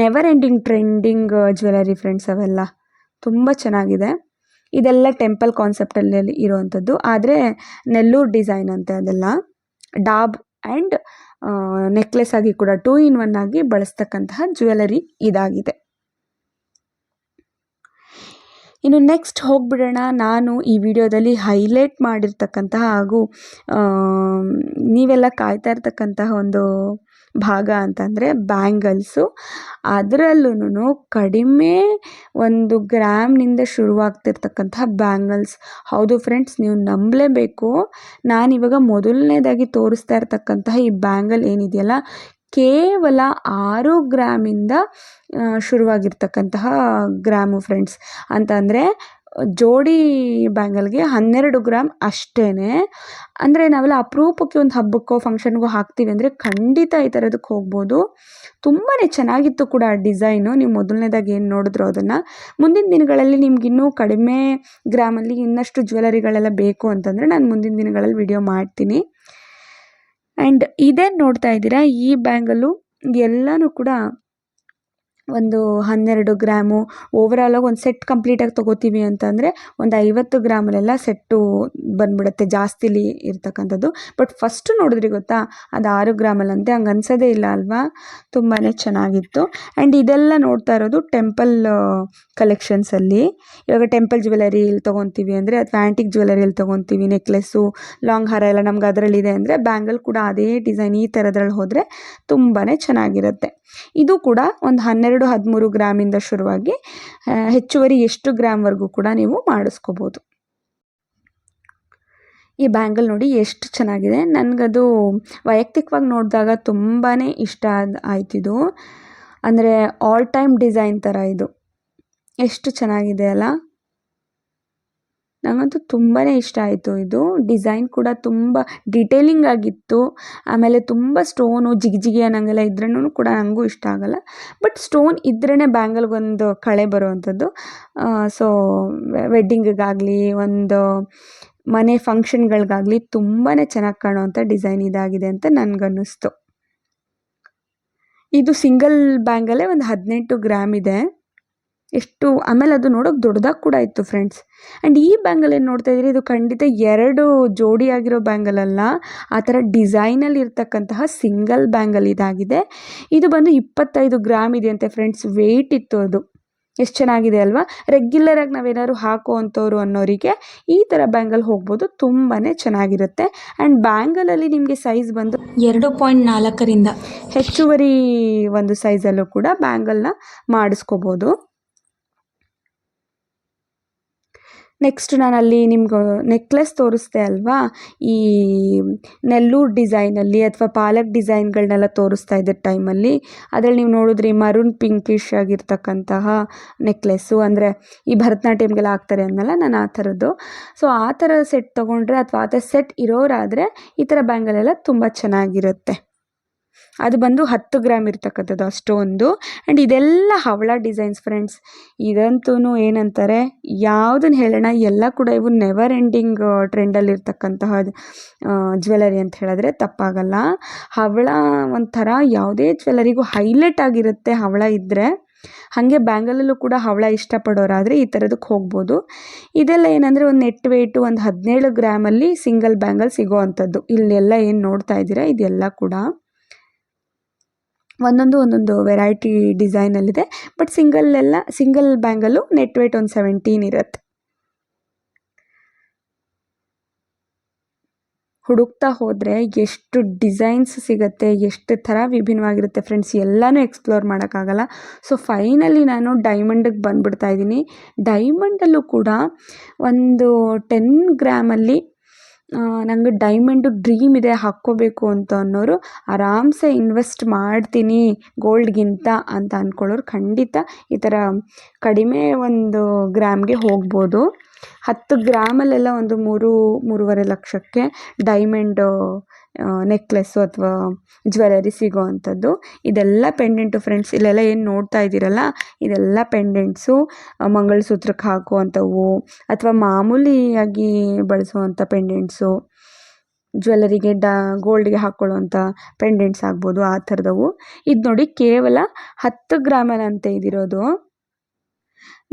never ending trending jewellery friends. ಅವೆಲ್ಲ ತುಂಬ ಚೆನ್ನಾಗಿದೆ. ಇದೆಲ್ಲ ಟೆಂಪಲ್ ಕಾನ್ಸೆಪ್ಟಲ್ಲಿ ಇರೋವಂಥದ್ದು, ಆದರೆ ನೆಲ್ಲೂರು ಡಿಸೈನ್ ಅಂತೆ ಅದೆಲ್ಲ. ಡಾಬ್ ಆ್ಯಂಡ್ ನೆಕ್ಲೆಸ್ ಆಗಿ ಕೂಡ 2 in 1 ಆಗಿ ಬಳಸ್ತಕ್ಕಂತಹ ಜ್ಯುವೆಲರಿ ಇದಾಗಿದೆ. ಇನ್ನು ನೆಕ್ಸ್ಟ್ ಹೋಗ್ಬಿಡೋಣ. ನಾನು ಈ ವಿಡಿಯೋದಲ್ಲಿ ಹೈಲೈಟ್ ಮಾಡಿರ್ತಕ್ಕಂತಹ ಹಾಗೂ ನೀವೆಲ್ಲ ಕಾಯ್ತಾ ಇರ್ತಕ್ಕಂತಹ ಒಂದು ಭಾಗ ಅಂತಂದರೆ ಬ್ಯಾಂಗಲ್ಸು. ಅದರಲ್ಲೂ ಕಡಿಮೆ 1 ಗ್ರಾಮ್ನಿಂದ ಶುರುವಾಗ್ತಿರ್ತಕ್ಕಂತಹ ಬ್ಯಾಂಗಲ್ಸ್. ಹೌದು ಫ್ರೆಂಡ್ಸ್, ನೀವು ನಂಬಲೇಬೇಕು. ನಾನಿವಾಗ ಮೊದಲನೇದಾಗಿ ತೋರಿಸ್ತಾ ಇರ್ತಕ್ಕಂತಹ ಈ ಬ್ಯಾಂಗಲ್ ಏನಿದೆಯಲ್ಲ, ಕೇವಲ 6 ಗ್ರಾಮಿಂದ ಶುರುವಾಗಿರ್ತಕ್ಕಂತಹ ಗ್ರಾಮು ಫ್ರೆಂಡ್ಸ್. ಅಂತಂದರೆ ಜೋಡಿ ಬ್ಯಾಂಗಲ್ಗೆ 12 ಗ್ರಾಮ್ ಅಷ್ಟೇ. ಅಂದರೆ ನಾವೆಲ್ಲ ಅಪರೂಪಕ್ಕೆ ಒಂದು ಹಬ್ಬಕ್ಕೋ ಫಂಕ್ಷನ್ಗೋ ಹಾಕ್ತೀವಿ ಅಂದರೆ ಖಂಡಿತ ಈ ಥರದಕ್ಕೆ ಹೋಗ್ಬೋದು. ತುಂಬಾ ಚೆನ್ನಾಗಿತ್ತು ಕೂಡ ಆ ಡಿಸೈನು. ನೀವು ಮೊದಲನೇದಾಗಿ ಏನು ನೋಡಿದ್ರು ಅದನ್ನು. ಮುಂದಿನ ದಿನಗಳಲ್ಲಿ ನಿಮ್ಗೆ ಇನ್ನೂ ಕಡಿಮೆ ಗ್ರಾಮಲ್ಲಿ ಇನ್ನಷ್ಟು ಜ್ಯುವೆಲರಿಗಳೆಲ್ಲ ಬೇಕು ಅಂತಂದರೆ ನಾನು ಮುಂದಿನ ದಿನಗಳಲ್ಲಿ ವಿಡಿಯೋ ಮಾಡ್ತೀನಿ. ಆ್ಯಂಡ್ ಇದೇನು ನೋಡ್ತಾ ಇದ್ದೀರಾ, ಈ ಬ್ಯಾಂಗಲ್ಲು ಎಲ್ಲನೂ ಕೂಡ ಒಂದು 12 ಗ್ರಾಮು. ಓವರಾಲಾಗಿ ಒಂದು ಸೆಟ್ ಕಂಪ್ಲೀಟಾಗಿ ತೊಗೋತೀವಿ ಅಂತಂದರೆ ಒಂದು 50 ಗ್ರಾಮಲ್ಲೆಲ್ಲ ಸೆಟ್ಟು ಬಂದ್ಬಿಡುತ್ತೆ, ಜಾಸ್ತಿಲಿ ಇರ್ತಕ್ಕಂಥದ್ದು. ಬಟ್ ಫಸ್ಟು ನೋಡಿದ್ರಿ ಗೊತ್ತಾ, ಅದು 6 ಗ್ರಾಮಲ್ಲಂತೆ. ಹಂಗೆ ಅನ್ಸೋದೇ ಇಲ್ಲ ಅಲ್ವಾ. ತುಂಬಾ ಚೆನ್ನಾಗಿತ್ತು. ಆ್ಯಂಡ್ ಇದೆಲ್ಲ ನೋಡ್ತಾ ಇರೋದು ಟೆಂಪಲ್ ಕಲೆಕ್ಷನ್ಸಲ್ಲಿ. ಇವಾಗ ಟೆಂಪಲ್ ಜ್ಯುವೆಲರಿಯಲ್ಲಿ ತೊಗೊತೀವಿ ಅಂದರೆ, ಅಥವಾ ಆ್ಯಂಟಿಕ್ ಜ್ಯುವೆಲರಿಯಲ್ಲಿ ತೊಗೊತೀವಿ, ನೆಕ್ಲೆಸ್ಸು, ಲಾಂಗ್ ಹಾರ ಎಲ್ಲ ನಮ್ಗೆ ಅದರಲ್ಲಿದೆ ಅಂದರೆ, ಬ್ಯಾಂಗಲ್ ಕೂಡ ಅದೇ ಡಿಸೈನ್ ಈ ಥರದ್ರಲ್ಲಿ ಹೋದರೆ ತುಂಬಾ ಚೆನ್ನಾಗಿರುತ್ತೆ. ಇದು ಕೂಡ ಒಂದು 12-13 ಗ್ರಾಮಿಂದ ಶುರುವಾಗಿ ಹೆಚ್ಚುವರಿ ಎಷ್ಟು ಗ್ರಾಮ್ವರೆಗೂ ಕೂಡ ನೀವು ಮಾಡಿಸ್ಕೋಬೋದು. ಈ ಬ್ಯಾಂಗಲ್ ನೋಡಿ ಎಷ್ಟು ಚೆನ್ನಾಗಿದೆ. ನನಗದು ವೈಯಕ್ತಿಕವಾಗಿ ನೋಡಿದಾಗ ತುಂಬಾ ಇಷ್ಟ ಆಯ್ತಿದು. ಅಂದರೆ ಆಲ್ ಟೈಮ್ ಡಿಸೈನ್ ಥರ ಇದು. ಎಷ್ಟು ಚೆನ್ನಾಗಿದೆ ಅಲ್ಲ. ನನಗಂತೂ ತುಂಬಾ ಇಷ್ಟ ಆಯಿತು. ಇದು ಡಿಸೈನ್ ಕೂಡ ತುಂಬ ಡಿಟೇಲಿಂಗ್ ಆಗಿತ್ತು. ಆಮೇಲೆ ತುಂಬ ಸ್ಟೋನು ಜಿಗಿ ಅನ್ನಂಗೆಲ್ಲ ಇದ್ರೂ ಕೂಡ ನನಗೂ ಇಷ್ಟ ಆಗಲ್ಲ. ಬಟ್ ಸ್ಟೋನ್ ಇದ್ರೇ ಬ್ಯಾಂಗಲ್ಗೊಂದು ಕಳೆ ಬರುವಂಥದ್ದು. ಸೊ ವೆಡ್ಡಿಂಗಿಗಾಗಲಿ, ಒಂದು ಮನೆ ಫಂಕ್ಷನ್ಗಳಿಗಾಗಲಿ ತುಂಬಾ ಚೆನ್ನಾಗಿ ಕಾಣುವಂಥ ಡಿಸೈನ್ ಇದಾಗಿದೆ ಅಂತ ನನಗನ್ನಿಸ್ತು. ಇದು ಸಿಂಗಲ್ ಬ್ಯಾಂಗಲ್ಲೇ ಒಂದು 18 ಗ್ರಾಮ್ ಇದೆ. ಆಮೇಲೆ ಅದು ನೋಡೋಕೆ ದೊಡ್ಡದಾಗಿ ಕೂಡ ಇತ್ತು ಫ್ರೆಂಡ್ಸ್. ಆ್ಯಂಡ್ ಈ ಬ್ಯಾಂಗಲ್ ಏನು ನೋಡ್ತಾ ಇದ್ದೀರಿ, ಇದು ಖಂಡಿತ 2 ಜೋಡಿ ಆಗಿರೋ ಬ್ಯಾಂಗಲ್ ಅಲ್ಲ, ಆ ಥರ ಡಿಸೈನಲ್ಲಿ ಇರ್ತಕ್ಕಂತಹ ಸಿಂಗಲ್ ಬ್ಯಾಂಗಲ್ ಇದಾಗಿದೆ. ಇದು ಬಂದು 25 ಗ್ರಾಮ್ ಇದೆಯಂತೆ ಫ್ರೆಂಡ್ಸ್. ವೆಯ್ಟ್ ಇತ್ತು ಅದು. ಎಷ್ಟು ಚೆನ್ನಾಗಿದೆ ಅಲ್ವಾ. ರೆಗ್ಯುಲರಾಗಿ ನಾವೇನಾದ್ರು ಹಾಕುವಂಥವ್ರು ಅನ್ನೋರಿಗೆ ಈ ಥರ ಬ್ಯಾಂಗಲ್ ಹೋಗ್ಬೋದು, ತುಂಬಾ ಚೆನ್ನಾಗಿರುತ್ತೆ. ಆ್ಯಂಡ್ ಬ್ಯಾಂಗಲಲ್ಲಿ ನಿಮಗೆ ಸೈಜ್ ಬಂದು 2.4ರಿಂದ ಹೆಚ್ಚುವರಿ ಒಂದು ಸೈಜಲ್ಲೂ ಕೂಡ ಬ್ಯಾಂಗಲ್ನ ಮಾಡಿಸ್ಕೋಬೋದು. ನೆಕ್ಸ್ಟ್ ನಾನಲ್ಲಿ ನಿಮ್ಗೆ ನೆಕ್ಲೆಸ್ ತೋರಿಸ್ದೆ ಅಲ್ವಾ, ಈ ನೆಲ್ಲೂರು ಡಿಸೈನಲ್ಲಿ ಅಥವಾ ಪಾಲಕ್ ಡಿಸೈನ್ಗಳನ್ನೆಲ್ಲ ತೋರಿಸ್ತಾ ಇದ್ದ ಟೈಮಲ್ಲಿ ಅದರಲ್ಲಿ ನೀವು ನೋಡಿದ್ರಿ ಮರೂನ್ ಪಿಂಕಿಶ್ ಆಗಿರ್ತಕ್ಕಂತಹ ನೆಕ್ಲೆಸ್ಸು. ಅಂದರೆ ಈ ಭರತನಾಟ್ಯಮ್ಗೆಲ್ಲ ಹಾಕ್ತಾರೆ ಅನ್ನಲ್ಲ, ನಾನು ಆ ಥರದ್ದು. ಸೊ ಆ ಥರ ಸೆಟ್ ತೊಗೊಂಡ್ರೆ ಅಥವಾ ಆ ಥರ ಸೆಟ್ ಇರೋರಾದರೆ ಈ ಥರ ಬ್ಯಾಂಗಲೆಲ್ಲ ತುಂಬ ಚೆನ್ನಾಗಿರುತ್ತೆ. ಅದು ಬಂದು 10 ಗ್ರಾಮ್ ಇರ್ತಕ್ಕಂಥದ್ದು ಅಷ್ಟೊಂದು. ಆ್ಯಂಡ್ ಇದೆಲ್ಲ ಹವಳ ಡಿಸೈನ್ಸ್ ಫ್ರೆಂಡ್ಸ್. ಇದಂತೂ ಏನಂತಾರೆ, ಯಾವುದನ್ನು ಹೇಳೋಣ, ಎಲ್ಲ ಕೂಡ ಇವು ನೆವರ್ ಎಂಡಿಂಗ್ ಟ್ರೆಂಡಲ್ಲಿರ್ತಕ್ಕಂತಹ ಜ್ಯುವೆಲರಿ ಅಂತ ಹೇಳಿದ್ರೆ ತಪ್ಪಾಗಲ್ಲ. ಹವಳ ಒಂಥರ ಯಾವುದೇ ಜ್ಯುವೆಲರಿಗೂ ಹೈಲೈಟ್ ಆಗಿರುತ್ತೆ ಹವಳ ಇದ್ದರೆ. ಹಾಗೆ ಬ್ಯಾಂಗಲಲ್ಲೂ ಕೂಡ ಹವಳ ಇಷ್ಟಪಡೋರಾದರೆ ಈ ಥರದಕ್ಕೆ ಹೋಗ್ಬೋದು. ಇದೆಲ್ಲ ಏನಂದರೆ ಒಂದು ನೆಟ್ ವೆಯ್ಟು ಒಂದು 17 ಗ್ರಾಮಲ್ಲಿ ಸಿಂಗಲ್ ಬ್ಯಾಂಗಲ್ ಸಿಗೋ ಅಂಥದ್ದು. ಇಲ್ಲೆಲ್ಲ ಏನು ನೋಡ್ತಾ ಇದ್ದೀರಾ ಇದೆಲ್ಲ ಕೂಡ ಒಂದೊಂದು ವೆರೈಟಿ ಡಿಸೈನಲ್ಲಿದೆ. But single bangle net weight ಒಂದು 17 ಇರುತ್ತೆ. ಹುಡುಕ್ತಾ ಹೋದರೆ ಎಷ್ಟು ಡಿಸೈನ್ಸ್ ಸಿಗುತ್ತೆ, ಎಷ್ಟು ಥರ ವಿಭಿನ್ನವಾಗಿರುತ್ತೆ ಫ್ರೆಂಡ್ಸ್, ಎಲ್ಲನೂ ಎಕ್ಸ್ಪ್ಲೋರ್ ಮಾಡೋಕ್ಕಾಗಲ್ಲ. ಸೊ ಫೈನಲಿ ನಾನು ಡೈಮಂಡಿಗೆ ಬಂದುಬಿಡ್ತಾ ಇದ್ದೀನಿ. ಡೈಮಂಡಲ್ಲೂ ಕೂಡ ಒಂದು 10 ಗ್ರಾಮಲ್ಲಿ ನನಗೆ ಡೈಮಂಡು ಡ್ರೀಮ್ ಇದೆ ಹಾಕ್ಕೋಬೇಕು ಅಂತ ಅನ್ನೋರು ಆರಾಮ್ಸೆ ಇನ್ವೆಸ್ಟ್ ಮಾಡ್ತೀನಿ ಗೋಲ್ಡ್ಗಿಂತ ಅಂತ ಅಂದ್ಕೊಳ್ಳೋರು ಖಂಡಿತ ಈ ಥರ ಕಡಿಮೆ ಒಂದು ಗ್ರಾಮ್ಗೆ ಹೋಗ್ಬೋದು. 10 ಗ್ರಾಮಲ್ಲೆಲ್ಲ ಒಂದು 3-3.5 ಲಕ್ಷಕ್ಕೆ ಡೈಮಂಡು ನೆಕ್ಲೆಸ್ಸು ಅಥವಾ ಜ್ಯುವೆಲರಿ ಸಿಗೋ ಅಂಥದ್ದು. ಇದೆಲ್ಲ ಪೆಂಡೆಂಟು ಫ್ರೆಂಡ್ಸ್, ಇಲ್ಲೆಲ್ಲ ಏನು ನೋಡ್ತಾ ಇದ್ದೀರಲ್ಲ ಇದೆಲ್ಲ ಪೆಂಡೆಂಟ್ಸು, ಮಂಗಳಸೂತ್ರಕ್ಕೆ ಹಾಕುವಂಥವು ಅಥವಾ ಮಾಮೂಲಿಯಾಗಿ ಬಳಸುವಂಥ ಪೆಂಡೆಂಟ್ಸು, ಜ್ಯುವೆಲರಿಗೆ ಗೋಲ್ಡ್ಗೆ ಹಾಕ್ಕೊಳ್ಳುವಂಥ ಪೆಂಡೆಂಟ್ಸ್ ಆಗ್ಬೋದು, ಆ ಥರದವು. ಇದು ನೋಡಿ ಕೇವಲ 10 ಗ್ರಾಮಲ್ಲಂತೆ ಇದಿರೋದು.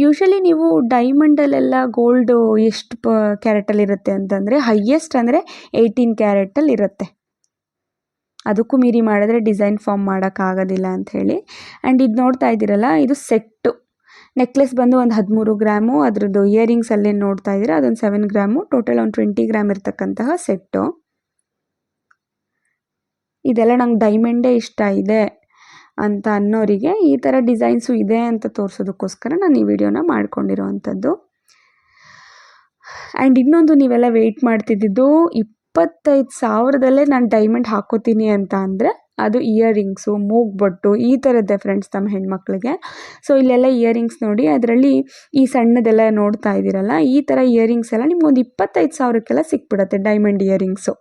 ಯೂಶ್ವಲಿ ನೀವು ಡೈಮಂಡಲ್ಲೆಲ್ಲ ಗೋಲ್ಡು ಎಷ್ಟು ಕ್ಯಾರೆಟಲ್ಲಿರುತ್ತೆ ಅಂತಂದರೆ ಹೈಯೆಸ್ಟ್ ಅಂದರೆ 18 ಕ್ಯಾರೆಟಲ್ಲಿ ಇರುತ್ತೆ. ಅದಕ್ಕೂ ಮೀರಿ ಮಾಡಿದ್ರೆ ಡಿಸೈನ್ ಫಾರ್ಮ್ ಮಾಡೋಕ್ಕಾಗೋದಿಲ್ಲ ಅಂಥೇಳಿ. ಆ್ಯಂಡ್ ಇದು ನೋಡ್ತಾ ಇದ್ದೀರಲ್ಲ ಇದು ಸೆಟ್ಟು. ನೆಕ್ಲೆಸ್ ಬಂದು ಒಂದು 13 ಗ್ರಾಮು, ಅದರದ್ದು ಇಯರಿಂಗ್ಸ್ ಅಲ್ಲೇನು ನೋಡ್ತಾ ಇದ್ದೀರಾ ಅದೊಂದು 7 ಗ್ರಾಮು, ಟೋಟಲ್ ಒಂದು 20 ಗ್ರಾಮ್ ಇರ್ತಕ್ಕಂತಹ ಸೆಟ್ಟು. ಇದೆಲ್ಲ ನಂಗೆ ಡೈಮಂಡೇ ಇಷ್ಟ ಇದೆ ಅಂತ ಅನ್ನೋರಿಗೆ ಈ ಥರ ಡಿಸೈನ್ಸು ಇದೆ ಅಂತ ತೋರಿಸೋದಕ್ಕೋಸ್ಕರ ನಾನು ಈ ವಿಡಿಯೋನ ಮಾಡ್ಕೊಂಡಿರೋ ಅಂಥದ್ದು. ಆ್ಯಂಡ್ ಇನ್ನೊಂದು ನೀವೆಲ್ಲ ವೆಯ್ಟ್ ಮಾಡ್ತಿದ್ದಿದ್ದು 25,000ದಲ್ಲೇ ನಾನು ಡೈಮಂಡ್ ಹಾಕೋತೀನಿ ಅಂತ ಅಂದರೆ ಅದು ಇಯರಿಂಗ್ಸು, ಮೂಗ್ಬೊಟ್ಟು ಈ ಥರದ್ದೇ ಫ್ರೆಂಡ್ಸ್ ನಮ್ಮ ಹೆಣ್ಮಕ್ಳಿಗೆ. ಸೊ ಇಲ್ಲೆಲ್ಲ ಇಯರಿಂಗ್ಸ್ ನೋಡಿ, ಅದರಲ್ಲಿ ಈ ಸಣ್ಣದೆಲ್ಲ ನೋಡ್ತಾ ಇದ್ದೀರಲ್ಲ ಈ ಥರ ಇಯರಿಂಗ್ಸ್ ಎಲ್ಲ ನಿಮ್ಗೊಂದು 25,000ಕ್ಕೆಲ್ಲ ಸಿಕ್ಬಿಡುತ್ತೆ. ಡೈಮಂಡ್ ಇಯರಿಂಗ್ಸು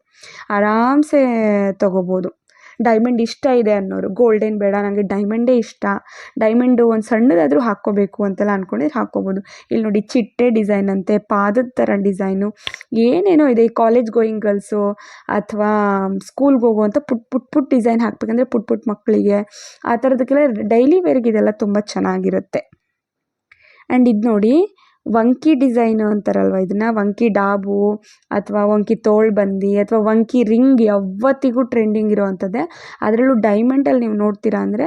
ಆರಾಮ್ಸೆ ತೊಗೋಬೋದು. ಡೈಮಂಡ್ ಇಷ್ಟ ಇದೆ ಅನ್ನೋರು, ಗೋಲ್ಡೇನು ಬೇಡ ನನಗೆ ಡೈಮಂಡೇ ಇಷ್ಟ, ಡೈಮಂಡು ಒಂದು ಸಣ್ಣದಾದರೂ ಹಾಕ್ಕೋಬೇಕು ಅಂತೆಲ್ಲ ಅಂದ್ಕೊಂಡಿದ್ರೆ ಹಾಕ್ಕೋಬೋದು. ಇಲ್ಲಿ ನೋಡಿ ಚಿಟ್ಟೆ ಡಿಸೈನ್ ಅಂತೆ, ಪಾದದ ಥರ ಡಿಸೈನು, ಏನೇನೋ ಇದೆ. ಈ ಕಾಲೇಜ್ ಗೋಯಿಂಗ್ ಗರ್ಲ್ಸು ಅಥವಾ ಸ್ಕೂಲ್ಗೆ ಹೋಗುವಂಥ ಪುಟ್ ಡಿಸೈನ್ ಹಾಕ್ಬೇಕಂದ್ರೆ ಪುಟ್ ಮಕ್ಕಳಿಗೆ ಆ ಥರದಕ್ಕೆಲ್ಲ ಡೈಲಿ ವೇರ್ಗೆ ಇದೆಲ್ಲ ತುಂಬ ಚೆನ್ನಾಗಿರುತ್ತೆ. ಆ್ಯಂಡ್ ಇದು ನೋಡಿ ವಂಕಿ ಡಿಸೈನು ಅಂತಾರಲ್ವ, ಇದನ್ನು ವಂಕಿ ಡಾಬು ಅಥವಾ ವಂಕಿ ತೋಳ್ಬಂದಿ ಅಥವಾ ವಂಕಿ ರಿಂಗ್ ಯಾವತ್ತಿಗೂ ಟ್ರೆಂಡಿಂಗ್ ಇರೋವಂಥದ್ದೇ. ಅದರಲ್ಲೂ ಡೈಮಂಡಲ್ಲಿ ನೀವು ನೋಡ್ತೀರಾ ಅಂದರೆ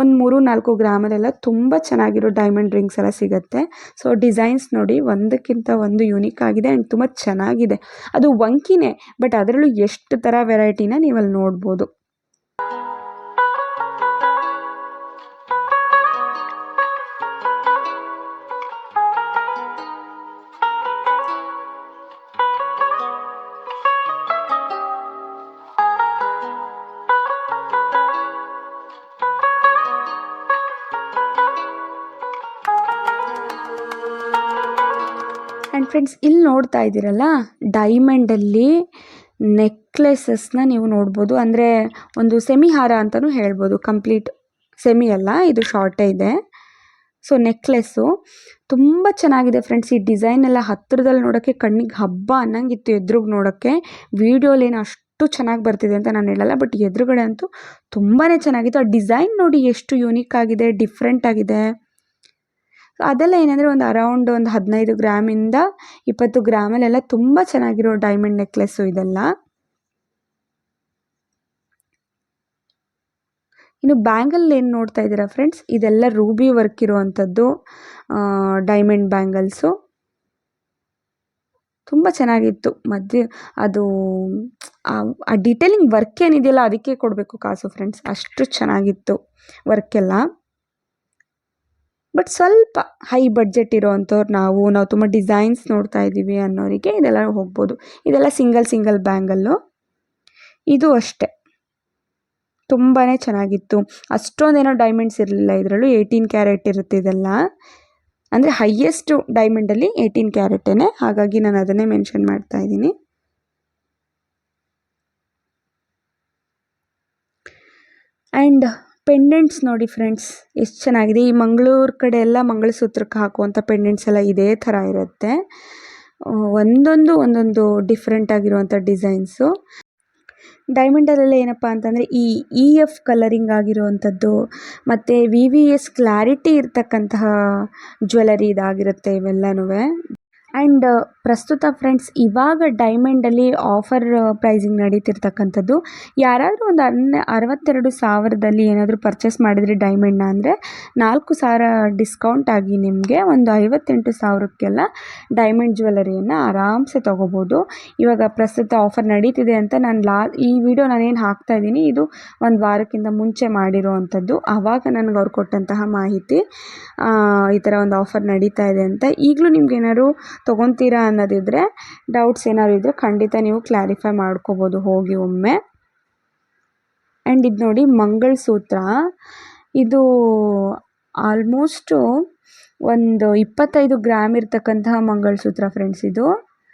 ಒಂದು 3-4 ಗ್ರಾಮಲ್ಲೆಲ್ಲ ತುಂಬ ಚೆನ್ನಾಗಿರೋ ಡೈಮಂಡ್ ರಿಂಗ್ಸ್ ಎಲ್ಲ ಸಿಗುತ್ತೆ. ಸೊ ಡಿಸೈನ್ಸ್ ನೋಡಿ ಒಂದಕ್ಕಿಂತ ಒಂದು ಯೂನಿಕ್ ಆಗಿದೆ ಆ್ಯಂಡ್ ತುಂಬ ಚೆನ್ನಾಗಿದೆ. ಅದು ವಂಕಿನೇ, ಬಟ್ ಅದರಲ್ಲೂ ಎಷ್ಟು ಥರ ವೆರೈಟಿನ ನೀವಲ್ಲಿ ನೋಡ್ಬೋದು. ಆ್ಯಂಡ್ ಫ್ರೆಂಡ್ಸ್ ಇಲ್ಲಿ ನೋಡ್ತಾ ಇದ್ದೀರಲ್ಲ ಡೈಮಂಡಲ್ಲಿ ನೆಕ್ಲೆಸಸ್ನ ನೀವು ನೋಡ್ಬೋದು. ಅಂದರೆ ಒಂದು ಸೆಮಿ ಹಾರ ಅಂತಲೂ ಹೇಳ್ಬೋದು, ಕಂಪ್ಲೀಟ್ ಸೆಮಿ ಅಲ್ಲ, ಇದು ಶಾರ್ಟೇ ಇದೆ. ಸೊ ನೆಕ್ಲೆಸ್ಸು ತುಂಬ ಚೆನ್ನಾಗಿದೆ ಫ್ರೆಂಡ್ಸ್. ಈ ಡಿಸೈನ್ ಎಲ್ಲ ಹತ್ತಿರದಲ್ಲಿ ನೋಡೋಕ್ಕೆ ಕಣ್ಣಿಗೆ ಹಬ್ಬ ಅನ್ನಂಗಿತ್ತು, ಎದುರುಗೆ ನೋಡೋಕ್ಕೆ. ವೀಡಿಯೋಲೇನು ಅಷ್ಟು ಚೆನ್ನಾಗಿ ಬರ್ತಿದೆ ಅಂತ ನಾನು ಹೇಳಲ್ಲ, ಬಟ್ ಎದುರುಗಡೆ ಅಂತೂ ತುಂಬಾ ಚೆನ್ನಾಗಿತ್ತು. ಆ ಡಿಸೈನ್ ನೋಡಿ ಎಷ್ಟು ಯೂನಿಕ್ ಆಗಿದೆ, ಡಿಫ್ರೆಂಟ್ ಆಗಿದೆ. ಅದೆಲ್ಲ ಏನಂದರೆ ಒಂದು ಅರೌಂಡ್ ಒಂದು 15 ಗ್ರಾಮಿಂದ 20 ಗ್ರಾಮಲ್ಲೆಲ್ಲ ತುಂಬ ಚೆನ್ನಾಗಿರೋ ಡೈಮಂಡ್ ನೆಕ್ಲೆಸ್ಸು ಇದೆಲ್ಲ. ಇನ್ನು ಬ್ಯಾಂಗಲ್ ಏನು ನೋಡ್ತಾ ಇದ್ದೀರಾ ಫ್ರೆಂಡ್ಸ್, ಇದೆಲ್ಲ ರೂಬಿ ವರ್ಕ್ ಇರುವಂಥದ್ದು ಡೈಮಂಡ್ ಬ್ಯಾಂಗಲ್ಸು. ತುಂಬ ಚೆನ್ನಾಗಿತ್ತು. ಮಧ್ಯೆ ಅದು ಆ ಡೀಟೇಲಿಂಗ್ ವರ್ಕ್ ಏನಿದೆಯಲ್ಲ ಅದಕ್ಕೆ ಕೊಡಬೇಕು ಕಾಸು ಫ್ರೆಂಡ್ಸ್, ಅಷ್ಟು ಚೆನ್ನಾಗಿತ್ತು ವರ್ಕೆಲ್ಲ. ಬಟ್ ಸ್ವಲ್ಪ ಹೈ ಬಡ್ಜೆಟ್ ಇರೋವಂಥವ್ರು ನಾವು ತುಂಬ ಡಿಸೈನ್ಸ್ ನೋಡ್ತಾ ಇದ್ದೀವಿ ಅನ್ನೋರಿಗೆ ಇದೆಲ್ಲ ಹೋಗ್ಬೋದು. ಇದೆಲ್ಲ ಸಿಂಗಲ್ ಬ್ಯಾಂಗಲ್ಲು. ಇದು ಅಷ್ಟೇ ತುಂಬಾ ಚೆನ್ನಾಗಿತ್ತು. ಅಷ್ಟೊಂದೇನೋ ಡೈಮಂಡ್ಸ್ ಇರಲಿಲ್ಲ ಇದರಲ್ಲೂ, 18 ಕ್ಯಾರೆಟ್ ಇರುತ್ತೆ ಇದೆಲ್ಲ. ಅಂದರೆ ಹೈಯೆಸ್ಟು ಡೈಮಂಡಲ್ಲಿ 18 ಕ್ಯಾರೆಟೇ, ಹಾಗಾಗಿ ನಾನು ಅದನ್ನೇ ಮೆನ್ಷನ್ ಮಾಡ್ತಾ ಇದ್ದೀನಿ. ಆ್ಯಂಡ್ ಪೆಂಡೆಂಟ್ಸ್ ನೋಡಿ ಫ್ರೆಂಡ್ಸ್ ಎಷ್ಟು ಚೆನ್ನಾಗಿದೆ. ಈ ಮಂಗಳೂರು ಕಡೆ ಎಲ್ಲ ಮಂಗಳಸೂತ್ರಕ್ಕೆ ಹಾಕುವಂಥ ಪೆಂಡೆಂಟ್ಸ್ ಎಲ್ಲ ಇದೇ ಥರ ಇರುತ್ತೆ. ಒಂದೊಂದು ಡಿಫ್ರೆಂಟ್ ಆಗಿರುವಂಥ ಡಿಸೈನ್ಸು. ಡೈಮಂಡಲ್ಲೆಲ್ಲ ಏನಪ್ಪ ಅಂತಂದರೆ ಈ EF ಕಲರಿಂಗ್ ಆಗಿರುವಂಥದ್ದು ಮತ್ತು VVS ಕ್ಲಾರಿಟಿ ಇರ್ತಕ್ಕಂತಹ ಜ್ಯುವೆಲರಿ ಇದಾಗಿರುತ್ತೆ ಇವೆಲ್ಲನೂ. ಆ್ಯಂಡ್ ಪ್ರಸ್ತುತ ಫ್ರೆಂಡ್ಸ್ ಇವಾಗ ಡೈಮಂಡಲ್ಲಿ ಆಫರ್ ಪ್ರೈಸಿಂಗ್ ನಡೀತಿರ್ತಕ್ಕಂಥದ್ದು. ಯಾರಾದರೂ ಒಂದು 62,000ದಲ್ಲಿ ಏನಾದರೂ ಪರ್ಚೇಸ್ ಮಾಡಿದರೆ ಡೈಮಂಡ್ನ ಅಂದರೆ 4,000 ಡಿಸ್ಕೌಂಟ್ ಆಗಿ ನಿಮಗೆ ಒಂದು 58,000ಕ್ಕೆಲ್ಲ ಡೈಮಂಡ್ ಜ್ಯುವೆಲರಿಯನ್ನು ಆರಾಮ್ಸೆ ತೊಗೋಬೋದು. ಇವಾಗ ಪ್ರಸ್ತುತ ಆಫರ್ ನಡೀತಿದೆ ಅಂತ ಈ ವಿಡಿಯೋ ನಾನೇನು ಹಾಕ್ತಾಯಿದ್ದೀನಿ ಇದು ಒಂದು ವಾರಕ್ಕಿಂತ ಮುಂಚೆ ಮಾಡಿರೋ ಅಂಥದ್ದು. ಆವಾಗ ನನಗೆ ಅವ್ರು ಕೊಟ್ಟಂತಹ ಮಾಹಿತಿ ಈ ಥರ ಒಂದು ಆಫರ್ ನಡೀತಾ ಇದೆ ಅಂತ. ಈಗಲೂ ನಿಮ್ಗೇನಾದ್ರು ತೊಗೊತೀರಾ ಅನ್ನೋದಿದ್ರೆ ಡೌಟ್ಸ್ ಏನಾದ್ರು ಇದ್ದರೆ ಖಂಡಿತ ನೀವು ಕ್ಲಾರಿಫೈ ಮಾಡ್ಕೋಬೋದು ಹೋಗಿ ಒಮ್ಮೆ. ಆ್ಯಂಡ್ ಇದು ನೋಡಿ ಮಂಗಳಸೂತ್ರ, ಇದು ಆಲ್ಮೋಸ್ಟು ಒಂದು 25 ಗ್ರಾಮ್ ಇರ್ತಕ್ಕಂತಹ ಮಂಗಳಸೂತ್ರ ಫ್ರೆಂಡ್ಸ್. ಇದು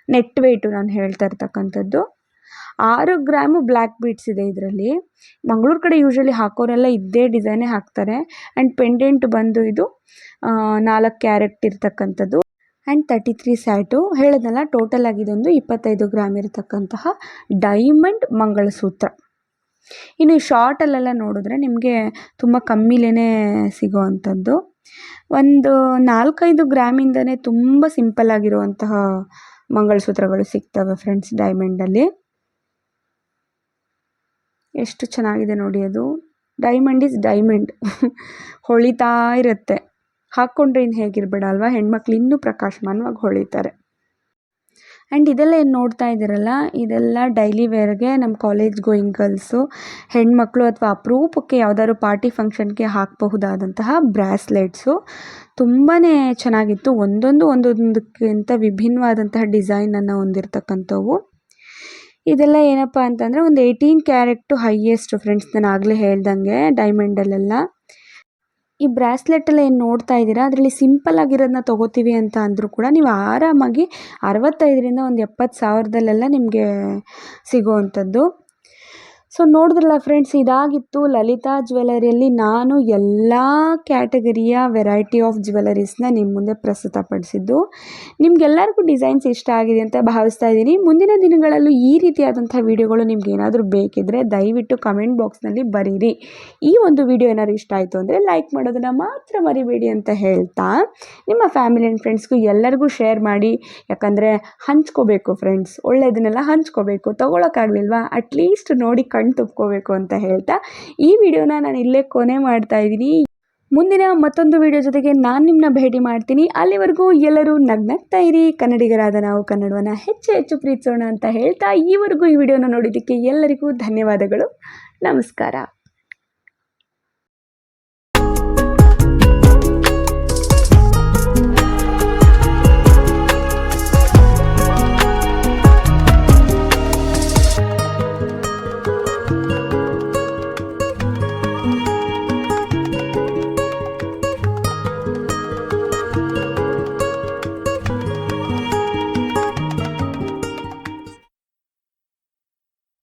ನೆಟ್ ವೆಯ್ಟು ನಾನು ಹೇಳ್ತಾ ಇರ್ತಕ್ಕಂಥದ್ದು. 6 ಗ್ರಾಮು ಬ್ಲ್ಯಾಕ್ ಬೀಡ್ಸ್ ಇದೆ ಇದರಲ್ಲಿ. ಮಂಗಳೂರು ಕಡೆ ಯೂಶ್ವಲಿ ಹಾಕೋರೆಲ್ಲ ಇದ್ದೇ ಡಿಸೈನೇ ಹಾಕ್ತಾರೆ. ಆ್ಯಂಡ್ ಪೆಂಡೆಂಟ್ ಬಂದು ಇದು 4 ಕ್ಯಾರೆಟ್ ಇರ್ತಕ್ಕಂಥದ್ದು ಆ್ಯಂಡ್ 33 ಸ್ಯಾಟು ಹೇಳಿದ್ನಲ್ಲ. ಟೋಟಲ್ ಆಗಿದೊಂದು 25 ಗ್ರಾಮ್ ಇರತಕ್ಕಂತಹ ಡೈಮಂಡ್ ಮಂಗಳಸೂತ್ರ. ಇನ್ನು ಶಾರ್ಟಲ್ಲೆಲ್ಲ ನೋಡಿದ್ರೆ ನಿಮಗೆ ತುಂಬ ಕಮ್ಮಿಲೇ ಸಿಗೋ ಅಂಥದ್ದು. ಒಂದು 4-5 ಗ್ರಾಮಿಂದನೇ ತುಂಬ ಸಿಂಪಲ್ ಆಗಿರುವಂತಹ ಮಂಗಳಸೂತ್ರಗಳು ಸಿಗ್ತವೆ ಫ್ರೆಂಡ್ಸ್ ಡೈಮಂಡಲ್ಲಿ. ಎಷ್ಟು ಚೆನ್ನಾಗಿದೆ ನೋಡಿ ಅದು. ಡೈಮಂಡ್ ಈಸ್ ಡೈಮಂಡ್ ಹೊಳಿತಾ ಇರುತ್ತೆ. ಹಾಕ್ಕೊಂಡ್ರೆ ಇನ್ನು ಹೇಗಿರಬೇಡ ಅಲ್ವಾ, ಹೆಣ್ಮಕ್ಳು ಇನ್ನೂ ಪ್ರಕಾಶಮಾನವಾಗಿ ಹೊಳಿತಾರೆ. ಆ್ಯಂಡ್ ಇದೆಲ್ಲ ಏನು ನೋಡ್ತಾ ಇದ್ದೀರಲ್ಲ, ಇದೆಲ್ಲ ಡೈಲಿ ವೇರ್ಗೆ ನಮ್ಮ ಕಾಲೇಜ್ ಗೋಯಿಂಗ್ ಗರ್ಲ್ಸು ಹೆಣ್ಮಕ್ಳು ಅಥವಾ ಅಪರೂಪಕ್ಕೆ ಯಾವುದಾದ್ರು ಪಾರ್ಟಿ ಫಂಕ್ಷನ್ಗೆ ಹಾಕಬಹುದಾದಂತಹ ಬ್ರಾಸ್ಲೆಟ್ಸು. ತುಂಬಾ ಚೆನ್ನಾಗಿತ್ತು. ಒಂದೊಂದಕ್ಕಿಂತ ವಿಭಿನ್ನವಾದಂತಹ ಡಿಸೈನನ್ನು ಹೊಂದಿರತಕ್ಕಂಥವು. ಇದೆಲ್ಲ ಏನಪ್ಪ ಅಂತಂದರೆ ಒಂದು 18 ಕ್ಯಾರೆಟ್ಟು ಹೈಯೆಸ್ಟು ಫ್ರೆಂಡ್ಸ್. ನಾನು ಆಗಲೇ ಹೇಳ್ದಂಗೆ ಡೈಮಂಡಲ್ಲೆಲ್ಲ ಈ ಬ್ರಾಸ್ಲೆಟೆಲ್ಲ ಏನು ನೋಡ್ತಾ ಇದ್ದೀರಾ ಅದರಲ್ಲಿ ಸಿಂಪಲ್ ಆಗಿರೋದನ್ನ ತೊಗೋತೀವಿ ಅಂತ ಅಂದರೂ ಕೂಡ ನೀವು ಆರಾಮಾಗಿ 65ರಿಂದ ಒಂದು 70,000ದಲ್ಲೆಲ್ಲ ನಿಮಗೆ ಸಿಗೋವಂಥದ್ದು. ಸೊ ನೋಡಿದ್ರಲ್ಲ ಫ್ರೆಂಡ್ಸ್, ಇದಾಗಿತ್ತು ಲಲಿತಾ ಜ್ಯುವೆಲರಿಯಲ್ಲಿ ನಾನು ಎಲ್ಲ ಕ್ಯಾಟಗರಿಯ ವೆರೈಟಿ ಆಫ್ ಜ್ಯುವೆಲರೀಸ್ನ ನಿಮ್ಮ ಮುಂದೆ ಪ್ರಸ್ತುತಪಡಿಸಿದ್ದು. ನಿಮಗೆಲ್ಲರಿಗೂ ಡಿಸೈನ್ಸ್ ಇಷ್ಟ ಆಗಿದೆ ಅಂತ ಭಾವಿಸ್ತಾ ಇದ್ದೀನಿ. ಮುಂದಿನ ದಿನಗಳಲ್ಲೂ ಈ ರೀತಿಯಾದಂಥ ವಿಡಿಯೋಗಳು ನಿಮ್ಗೆ ಏನಾದರೂ ಬೇಕಿದ್ದರೆ ದಯವಿಟ್ಟು ಕಮೆಂಟ್ ಬಾಕ್ಸ್ನಲ್ಲಿ ಬರೀರಿ. ಈ ಒಂದು ವಿಡಿಯೋ ಏನಾದ್ರು ಇಷ್ಟ ಆಯಿತು ಅಂದರೆ ಲೈಕ್ ಮಾಡೋದನ್ನು ಮಾತ್ರ ಮರಿಬೇಡಿ ಅಂತ ಹೇಳ್ತಾ, ನಿಮ್ಮ ಫ್ಯಾಮಿಲಿ ಆ್ಯಂಡ್ ಫ್ರೆಂಡ್ಸ್ಗೂ ಎಲ್ಲರಿಗೂ ಶೇರ್ ಮಾಡಿ. ಯಾಕಂದರೆ ಹಂಚ್ಕೋಬೇಕು ಫ್ರೆಂಡ್ಸ್, ಒಳ್ಳೆಯದನ್ನೆಲ್ಲ ಹಂಚ್ಕೋಬೇಕು. ತೊಗೊಳಕ್ಕಾಗಲಿಲ್ವಾ ಅಟ್ಲೀಸ್ಟ್ ನೋಡಿ ತುಪ್ಕೋಬೇಕು ಅಂತ ಹೇಳ್ತಾ ಈ ವಿಡಿಯೋನ ನಾನು ಇಲ್ಲೇ ಕೊನೆ ಮಾಡ್ತಾ ಇದ್ದೀನಿ. ಮುಂದಿನ ಮತ್ತೊಂದು ವಿಡಿಯೋ ಜೊತೆಗೆ ನಾನು ನಿಮ್ಮನ್ನ ಭೇಟಿ ಮಾಡ್ತೀನಿ. ಅಲ್ಲಿವರೆಗೂ ಎಲ್ಲರೂ ನಗ್ನಗ್ತಾ ಇರಿ. ಕನ್ನಡಿಗರಾದ ನಾವು ಕನ್ನಡವನ್ನು ಹೆಚ್ಚು ಹೆಚ್ಚು ಪ್ರೀತಿಸೋಣ ಅಂತ ಹೇಳ್ತಾ ಈವರೆಗೂ ಈ ವಿಡಿಯೋನ ನೋಡಿದ್ದಕ್ಕೆ ಎಲ್ಲರಿಗೂ ಧನ್ಯವಾದಗಳು. ನಮಸ್ಕಾರ.